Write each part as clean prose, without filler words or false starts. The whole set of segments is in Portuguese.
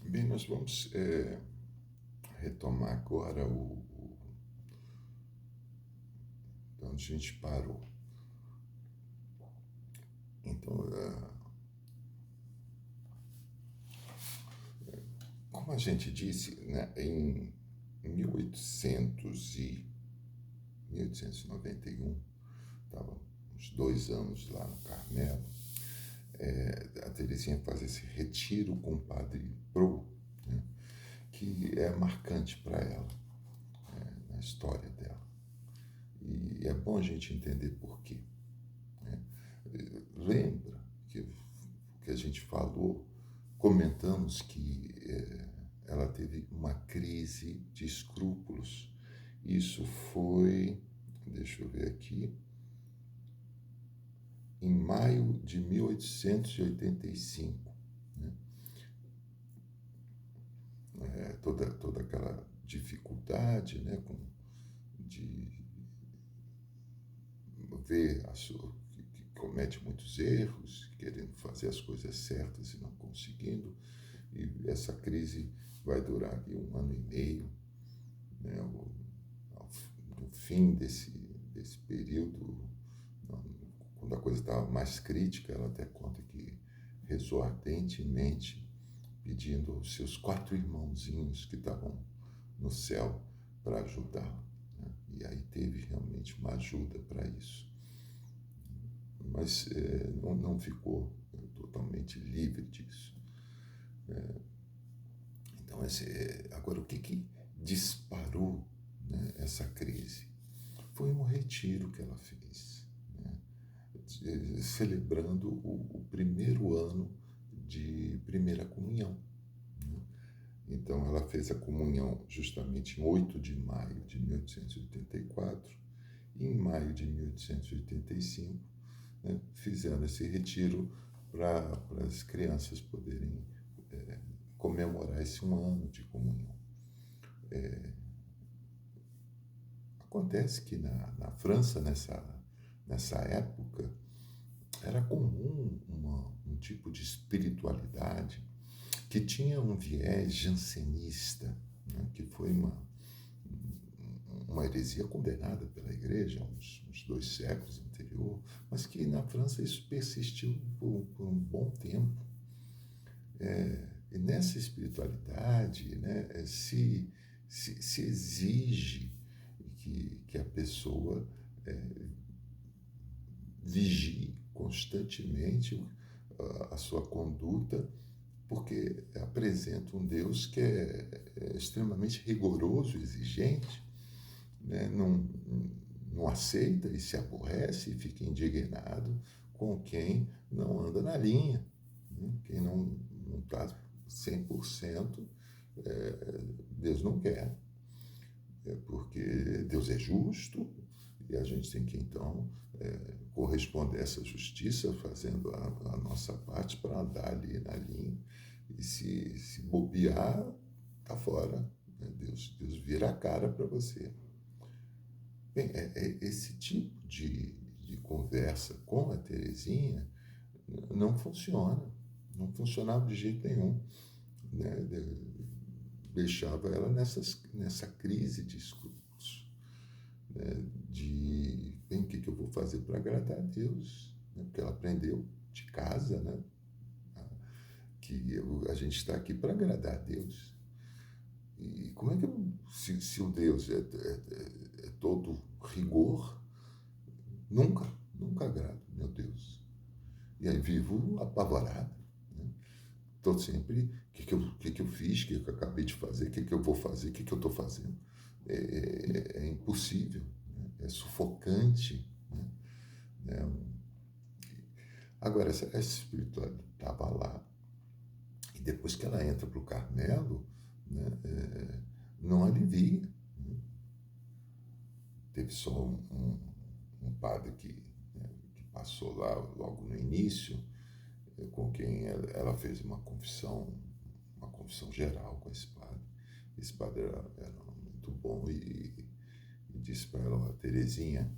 Bem, nós vamos retomar agora de onde a gente parou. Então, como a gente disse, né, em 1891, estava uns 2 anos lá no Carmelo, a Teresinha faz esse retiro com o padre Pro, né, que é marcante para ela, na história dela. E é bom a gente entender por quê. Né? Lembra que a gente falou, comentamos que ela teve uma crise de escrúpulos. Isso foi, deixa eu ver aqui, em maio de 1885. Né? Toda aquela dificuldade, né, de ver que comete muitos erros, querendo fazer as coisas certas e não conseguindo. E essa crise vai durar aqui 1 ano e meio. Né? No fim desse período, quando a coisa estava mais crítica, ela até conta que rezou ardentemente, pedindo aos seus 4 irmãozinhos que estavam no céu para ajudá-la. Né? E aí teve realmente uma ajuda para isso. Mas não ficou totalmente livre disso. Então, agora, o que disparou, né, essa crise? Foi um retiro que ela fez, né, celebrando o primeiro ano de primeira comunhão. Né? Então, ela fez a comunhão justamente em 8 de maio de 1884, e em maio de 1885, né, fizeram esse retiro para as crianças poderem comemorar esse 1 ano de comunhão. Acontece que na França, nessa época, era comum um tipo de espiritualidade que tinha um viés jansenista, né, que foi uma heresia condenada pela Igreja uns 2 séculos anterior, mas que na França isso persistiu por um bom tempo. E nessa espiritualidade, né, se exige que a pessoa vigie constantemente a sua conduta, porque apresenta um Deus que é extremamente rigoroso, exigente, né? Não aceita e se aborrece e fica indignado com quem não anda na linha, né? Quem não está 100%, Deus não quer, porque Deus é justo e a gente tem que, então, corresponder a essa justiça fazendo a nossa parte para andar ali na linha. E se bobear, tá fora. Né? Deus vira a cara para você. Bem, esse tipo de conversa com a Teresinha não funciona. Não funcionava de jeito nenhum. Né? Deixava ela nessa crise de escrúpulos. Né? Bem, o que eu vou fazer para agradar a Deus? Né? Porque ela aprendeu de casa, né, que a gente está aqui para agradar a Deus. E como é que se o Deus é todo rigor, nunca agrado, meu Deus. E aí vivo apavorado. Estou sempre, o que eu fiz, o que eu acabei de fazer, o que eu vou fazer, o que eu estou fazendo. É impossível, né? É sufocante. Né? Agora, essa espiritualidade estava lá, e depois que ela entra para o Carmelo, né, não alivia. Né? Teve só um padre que passou lá logo no início, com quem ela fez uma confissão geral com esse padre. Esse padre era muito bom e disse para ela: Teresinha,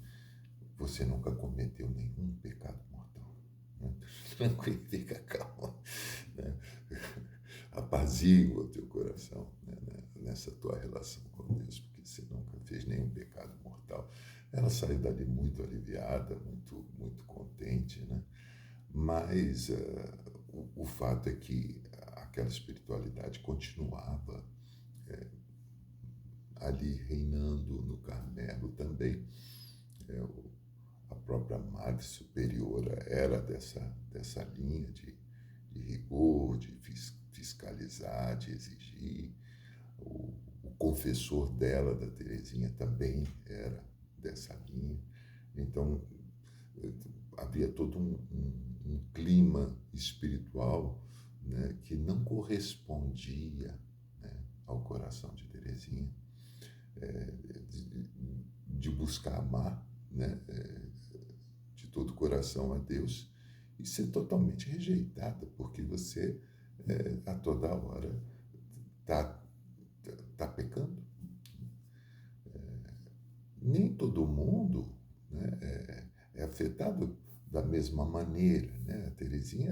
você nunca cometeu nenhum pecado mortal. Né? Tranquilo, fica calma. Né? apazigua o teu coração, né, nessa tua relação com Deus, porque você nunca fez nenhum pecado mortal. Ela saiu dali muito aliviada, muito, muito contente, né? Mas o fato é que aquela espiritualidade continuava ali reinando no Carmelo também. É, a própria Madre Superiora era dessa linha de rigor, de fiscalizar, de exigir. O confessor dela, da Teresinha, também era dessa linha. Então, havia todo um clima espiritual, né, que não correspondia, né, ao coração de Teresinha, de buscar amar, né, de todo o coração a Deus e ser totalmente rejeitada, porque você a toda hora está pecando. Nem todo mundo, né, é afetado da mesma maneira, né? A Teresinha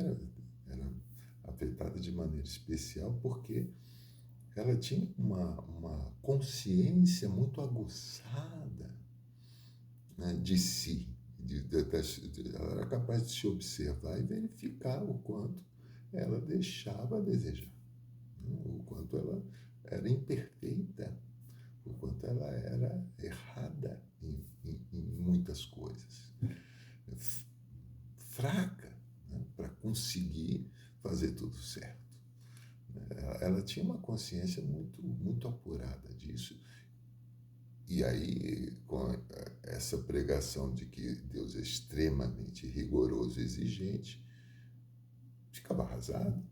era afetada de maneira especial porque ela tinha uma consciência muito aguçada, né, de si. Ela era capaz de se observar e verificar o quanto ela deixava a desejar, né? O quanto ela era imperfeita, o quanto ela era errada em muitas coisas, fraca, né, para conseguir fazer tudo certo. Ela tinha uma consciência muito, muito apurada disso. E aí, com essa pregação de que Deus é extremamente rigoroso e exigente, ficava arrasado.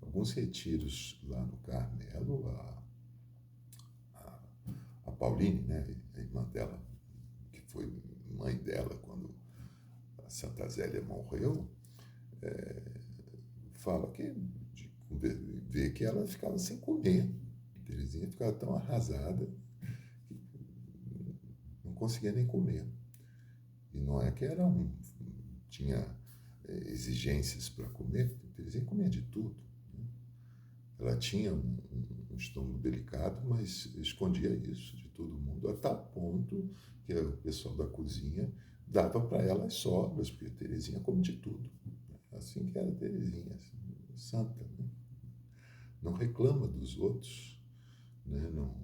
Alguns retiros lá no Carmelo, a Pauline, né, a irmã dela, que foi mãe dela quando a Santa Zélia morreu, fala que vê que ela ficava sem comer. A Teresinha ficava tão arrasada que não conseguia nem comer. E não é que tinha exigências para comer, a Teresinha comia de tudo, né? Ela tinha um estômago delicado, mas escondia isso de todo mundo, a tal ponto que o pessoal da cozinha dava para ela as sobras, porque a Teresinha come de tudo. Assim que era a Teresinha, assim, santa, né? Não reclama dos outros, né? Não,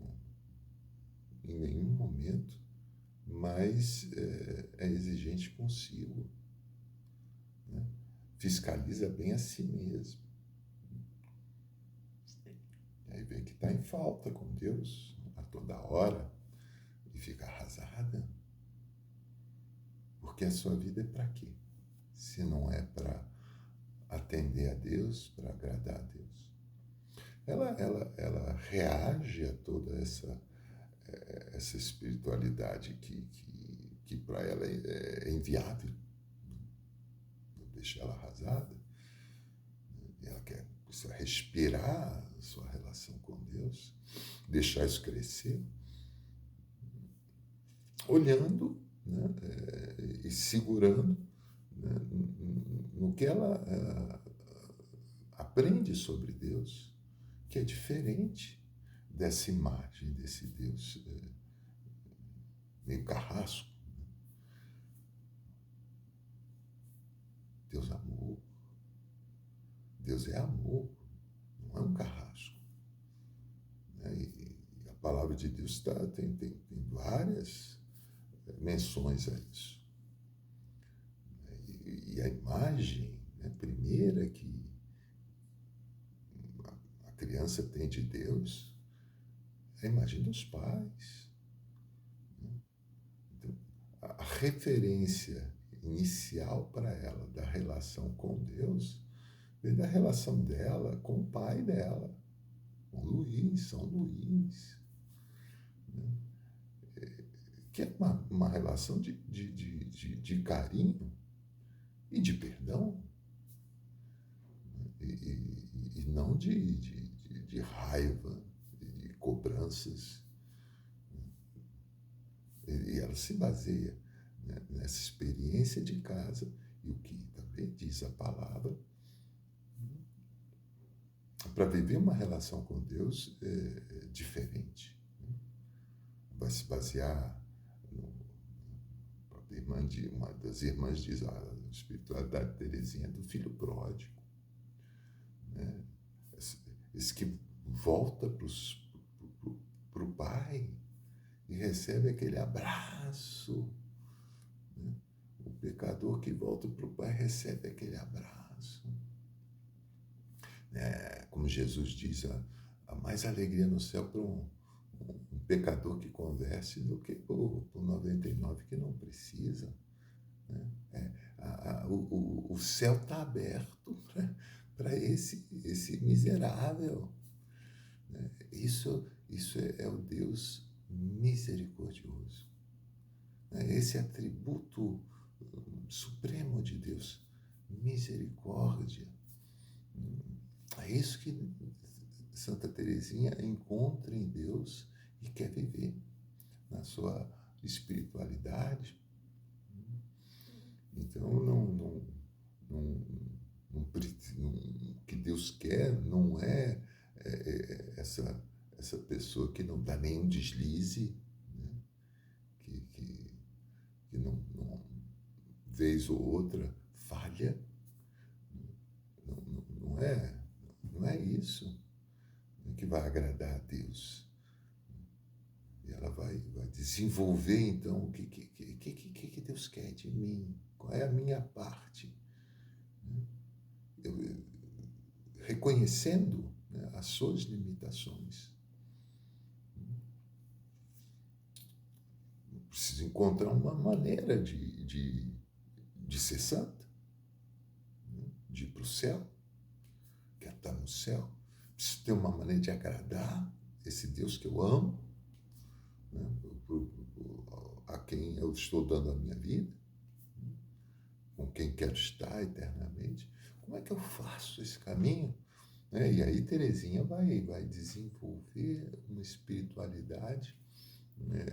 em nenhum momento, mas é exigente consigo, né? Fiscaliza bem a si mesmo. E aí vê que está em falta com Deus a toda hora e fica arrasada. Porque a sua vida é para quê? Se não é para atender a Deus, para agradar a Deus. Ela reage a toda essa espiritualidade que para ela é inviável, deixa ela arrasada. Ela quer respirar a sua relação com Deus, deixar isso crescer, olhando, né, e segurando, né, no que ela aprende sobre Deus, que é diferente dessa imagem desse Deus meio carrasco. Deus é amor. Deus é amor, não é um carrasco. Né? E a palavra de Deus tem várias menções a isso. E a imagem, né, primeira que a criança tem de Deus é a imagem dos pais. Então, a referência inicial para ela da relação com Deus vem da relação dela com o pai dela, com Luís, São Luís, né? Que é uma relação de carinho e de perdão, e não de raiva, de cobranças. E ela se baseia, né, nessa experiência de casa, e o que também diz a palavra, para viver uma relação com Deus diferente. Vai se basear uma das irmãs diz, a espiritualidade de Teresinha do filho pródigo, né? Esse que volta para o pai e recebe aquele abraço, né? O pecador que volta para o pai recebe aquele abraço, como Jesus diz, há mais alegria no céu para um pecador que converse do que por 99 que não precisa, né? O céu está aberto para esse miserável, né? Isso é o Deus misericordioso, né? Esse atributo supremo de Deus, misericórdia. É isso que Santa Teresinha encontra em Deus e quer viver na sua espiritualidade. Então, o que Deus quer não é essa pessoa que não dá nenhum deslize, né? que não, vez ou outra, falha. Não é isso que vai agradar a Deus. E ela vai desenvolver, então, o que Deus quer de mim? Qual é a minha parte? Reconhecendo, né, as suas limitações. Preciso encontrar uma maneira de ser santa, né, de ir para o céu. Quero estar no céu. Preciso ter uma maneira de agradar esse Deus que eu amo, né, a quem eu estou dando a minha vida, com quem quero estar eternamente. Como é que eu faço esse caminho? E aí Teresinha vai desenvolver uma espiritualidade, né,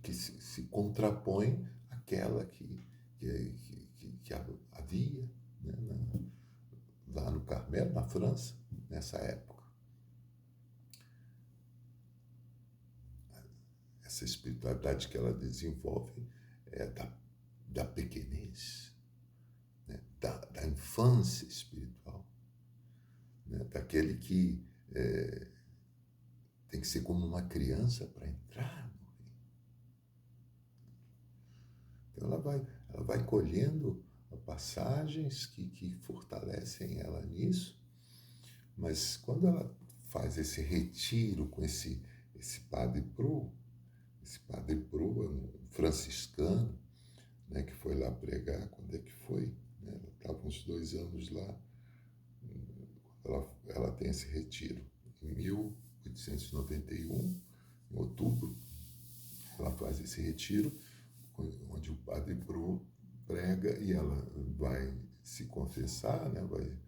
que se contrapõe àquela que havia, né, lá no Carmelo, na França, nessa época. Essa espiritualidade que ela desenvolve é da pequenez, né, da infância espiritual, né, daquele que tem que ser como uma criança para entrar no reino. Então ela vai colhendo passagens que fortalecem ela nisso, mas quando ela faz esse retiro com esse Padre Pro, esse Padre Pro é um franciscano, né, que foi lá pregar. Quando é que foi? Ela estava uns 2 anos lá. Ela tem esse retiro. Em 1891, em outubro, ela faz esse retiro, onde o Padre Pro prega e ela vai se confessar, né, vai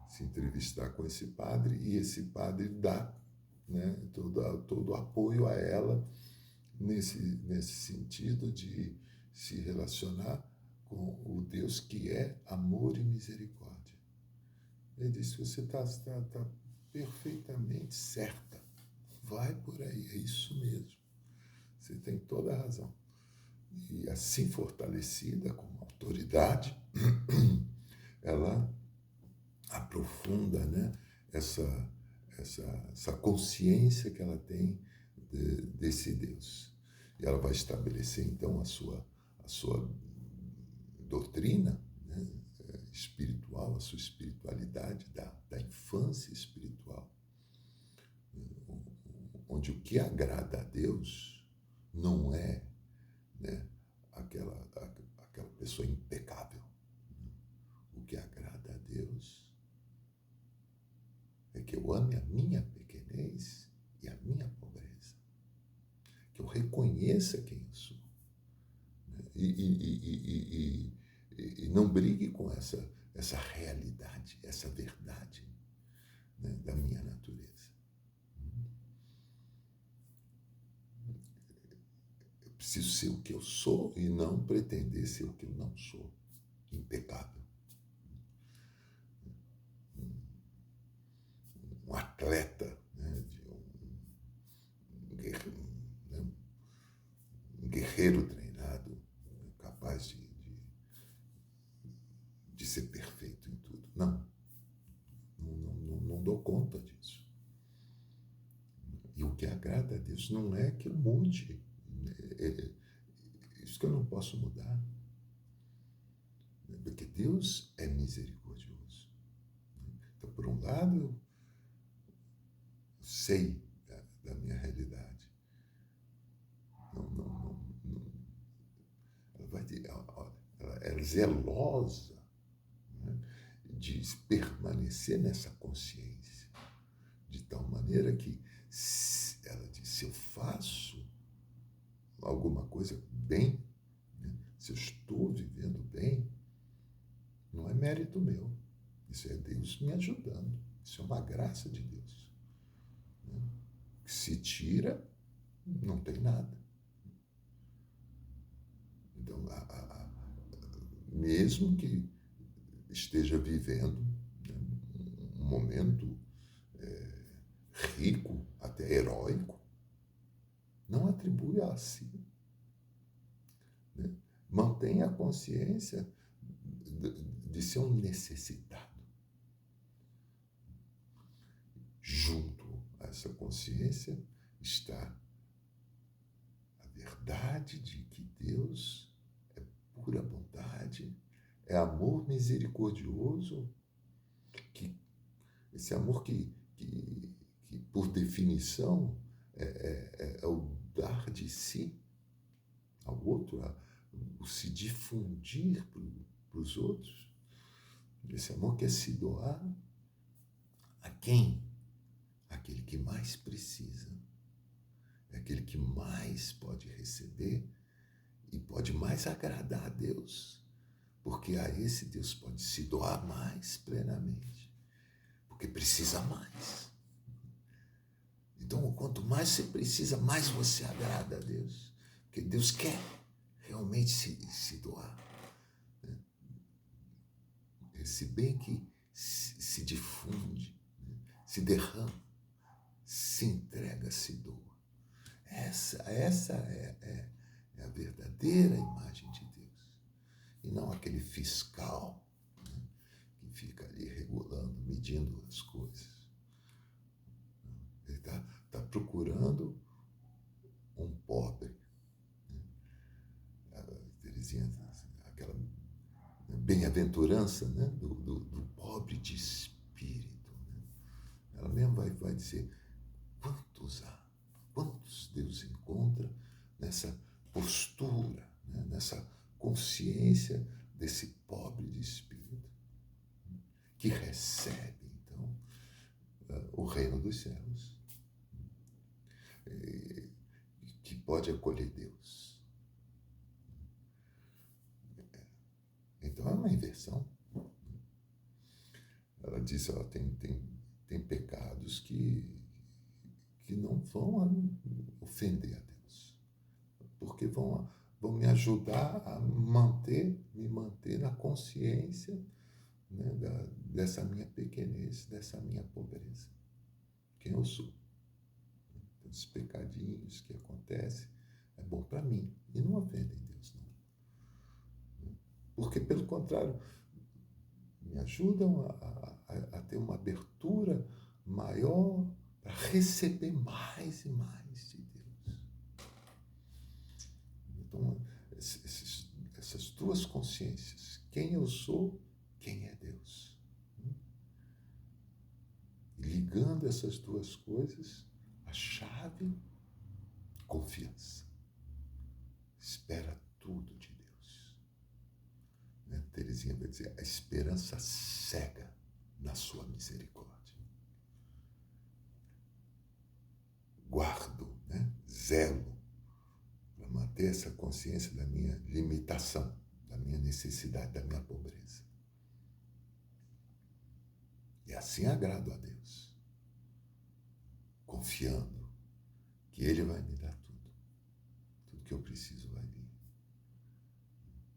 se entrevistar com esse padre, e esse padre dá, né, todo o apoio a ela nesse sentido de se relacionar com o Deus que é amor e misericórdia. Ele disse: você está perfeitamente certa, vai por aí, é isso mesmo, você tem toda a razão. E assim fortalecida como autoridade, ela aprofunda, né, essa consciência que ela tem desse Deus. E ela vai estabelecer, então, a sua doutrina, né, espiritual, a sua espiritualidade da infância espiritual, onde o que agrada a Deus não é, né, aquela pessoa impecável. O que agrada a Deus é que eu ame a minha pequenez e a minha pobreza, que eu reconheça quem eu sou, né? E não brigue com essa realidade, essa verdade, né, da minha natureza. Eu preciso ser o que eu sou e não pretender ser o que eu não sou, impecável. guerreiro treinado, capaz de ser perfeito em tudo. Não dou conta disso. E o que agrada a Deus não é que eu mude. Isso que eu não posso mudar. Porque Deus é misericordioso. Então, por um lado, eu sei da minha realidade. Ela vai ter, ela é zelosa, né, de permanecer nessa consciência, de tal maneira que ela diz, se eu faço alguma coisa bem, né, se eu estou vivendo bem, não é mérito meu. Isso é Deus me ajudando. Isso é uma graça de Deus. Né? Se tira, não tem nada. Então, mesmo que esteja vivendo, né, um momento rico, até heróico, não atribui a si. Né? Mantenha a consciência de ser um necessitado. Junto a essa consciência está a verdade de que Deus é pura bondade, é amor misericordioso, esse amor que por definição, é o dar de si ao outro, o se difundir para os outros. Esse amor quer se doar a quem? Aquele que mais precisa. É aquele que mais pode receber e pode mais agradar a Deus, porque a esse Deus pode se doar mais plenamente, porque precisa mais. Então, quanto mais você precisa, mais você agrada a Deus, porque Deus quer realmente se doar. Né? Esse bem que se difunde, né? Se derrama, se entrega, se doa. Essa é a verdadeira imagem de Deus. E não aquele fiscal, né, que fica ali regulando, medindo as coisas. Ele está procurando um pobre. Né? A Teresinha, aquela bem-aventurança, né, do pobre de espírito. Né? Ela mesmo vai dizer, quantos Deus encontra nessa postura, né, nessa consciência desse pobre de espírito, que recebe, então, o reino dos céus, que pode acolher Deus. Então é uma inversão. Ela diz, ó, tem pecados que não vão ofender a Deus, porque vão me ajudar a me manter na consciência, né, dessa minha pequenez, dessa minha pobreza. Quem eu sou. Então, esses pecadinhos que acontecem é bom para mim e não ofendem Deus, não. Porque, pelo contrário, me ajudam a ter uma abertura maior para receber mais e mais de Deus. Então, essas duas consciências, quem eu sou, quem é Deus. E ligando essas duas coisas, a chave, confiança. Espera tudo de Deus. Né? Teresinha vai dizer, a esperança cega na sua misericórdia. Guardo, né? Zelo, para manter essa consciência da minha limitação, da minha necessidade, da minha pobreza. E assim agrado a Deus, confiando que Ele vai me dar tudo. Tudo que eu preciso vai vir.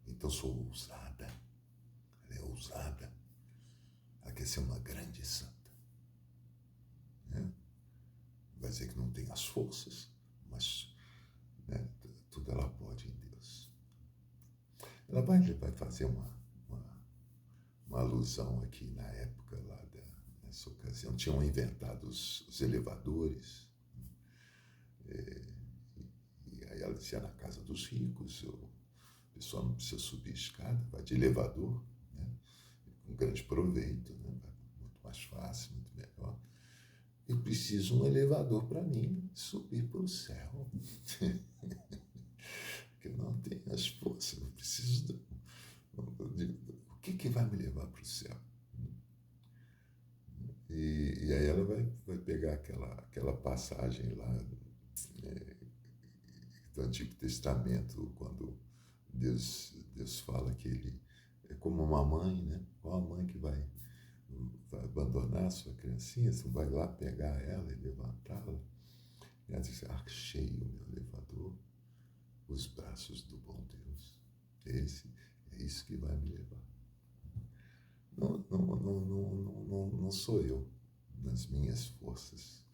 Então sou ousada. Ela é ousada. Ela quer ser uma grande santa. Né? Vai dizer que não tem as forças, mas, né, tudo ela pode em Deus. Ela vai fazer uma alusão aqui na época lá nessa ocasião. Tinham inventado os elevadores, e aí ela dizia, na casa dos ricos, o pessoal não precisa subir escada, vai de elevador, né? Com grande proveito, né? Muito mais fácil, muito melhor. Eu preciso de um elevador para mim subir para o céu. Porque eu não tenho as forças, eu preciso o que vai me levar para o céu? E aí ela vai pegar aquela passagem lá, do Antigo Testamento, quando Deus fala que ele é como uma mãe, né? Qual a mãe que vai abandonar a sua criancinha? Você vai lá pegar ela e levantá-la? E ela diz, achei o meu elevador, os braços do bom Deus. É isso que vai me levar. Não sou eu, nas minhas forças,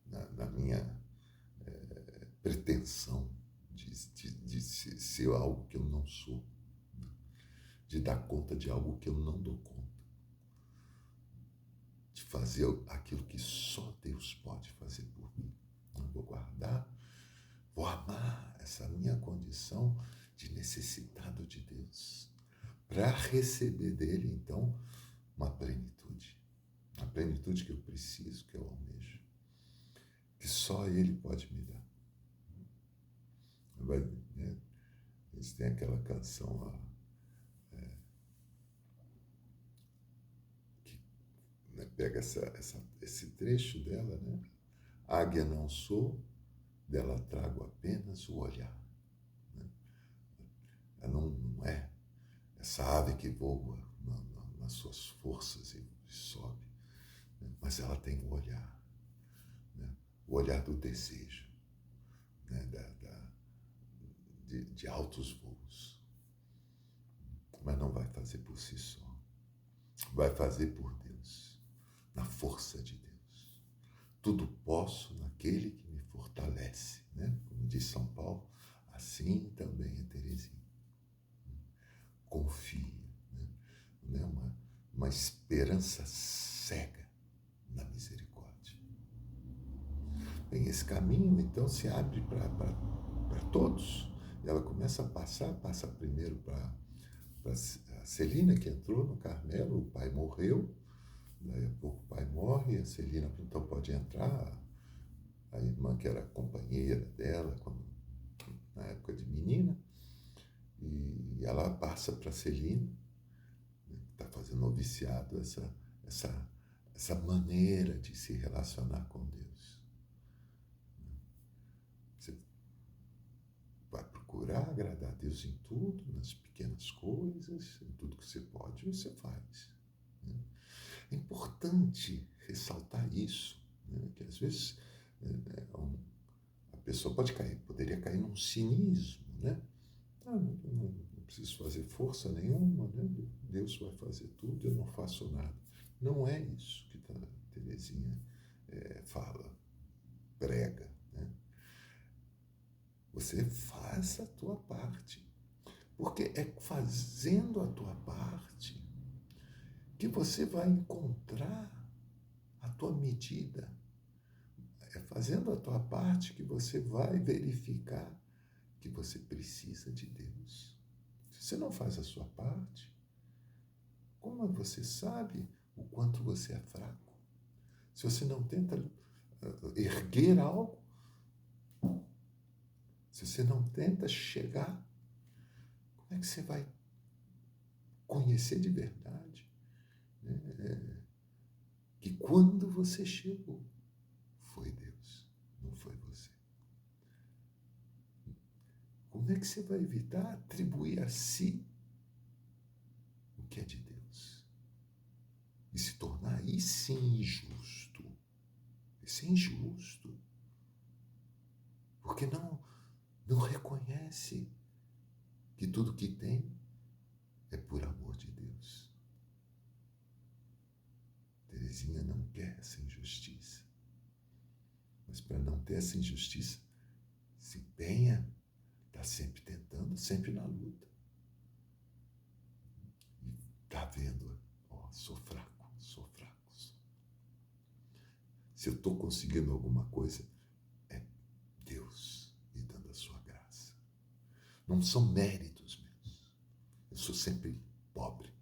na minha pretensão de ser algo que eu não sou, de dar conta de algo que eu não dou conta, de fazer aquilo que só Deus pode fazer por mim. Eu vou guardar, vou amar essa minha condição de necessitado de Deus, para receber dele, então, uma plenitude. A plenitude que eu preciso, que eu almejo, que só ele pode me dar. Né? Eles têm aquela canção lá, que, né, pega esse trecho dela, né? Águia não sou, dela trago apenas o olhar. Né? Ela não é essa ave que voa nas suas forças e sobe, né? Mas ela tem o olhar, né? O olhar do desejo, né? De altos voos. Mas não vai fazer por si só. Vai fazer por Deus, na força de Deus. Tudo posso naquele que me fortalece, né? Como diz São Paulo, assim também é Teresinha. Confia, né? Uma esperança cega na misericórdia. Bem, esse caminho então se abre para todos. E ela começa a passa primeiro para a Celina, que entrou no Carmelo, o pai morreu, daí a pouco o pai morre, a Celina então pode entrar, a irmã que era companheira dela na época de menina, e ela passa para a Celina, que está fazendo noviciado, essa maneira de se relacionar com Deus. Você vai procurar agradar a Deus em tudo, nas pequenas coisas, em tudo que você pode, você faz. Né? É importante ressaltar isso, né? Que às vezes a pessoa poderia cair num cinismo, né? Não preciso fazer força nenhuma, né? Deus vai fazer tudo, eu não faço nada. Não é isso que Teresinha fala, prega, né? Você faz a tua parte, porque é fazendo a tua parte que você vai encontrar a tua medida. É fazendo a tua parte que você vai verificar que você precisa de Deus. Se você não faz a sua parte, como você sabe o quanto você é fraco? Se você não tenta erguer algo, se você não tenta chegar, como é que você vai conhecer de verdade, né? Que quando você chegou, foi Deus, não foi você. Como é que você vai evitar atribuir a si o que é de Deus? E se tornar aí sim injusto. Isso é injusto. Porque não reconhece que tudo que tem é por amor de Deus. Teresinha não quer essa injustiça. Mas para não ter essa injustiça, se empenha Está sempre tentando, sempre na luta. E está vendo, ó, sou fraco, sou fraco. Se eu estou conseguindo alguma coisa, é Deus me dando a sua graça. Não são méritos meus. Eu sou sempre pobre.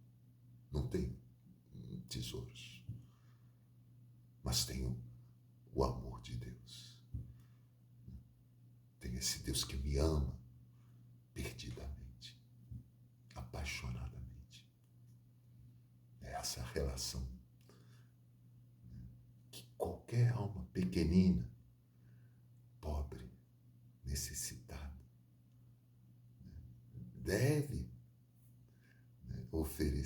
Não tenho tesouros. Mas tenho o amor de Deus. Tenho esse Deus que me ama perdidamente, apaixonadamente. É essa relação que qualquer alma pequenina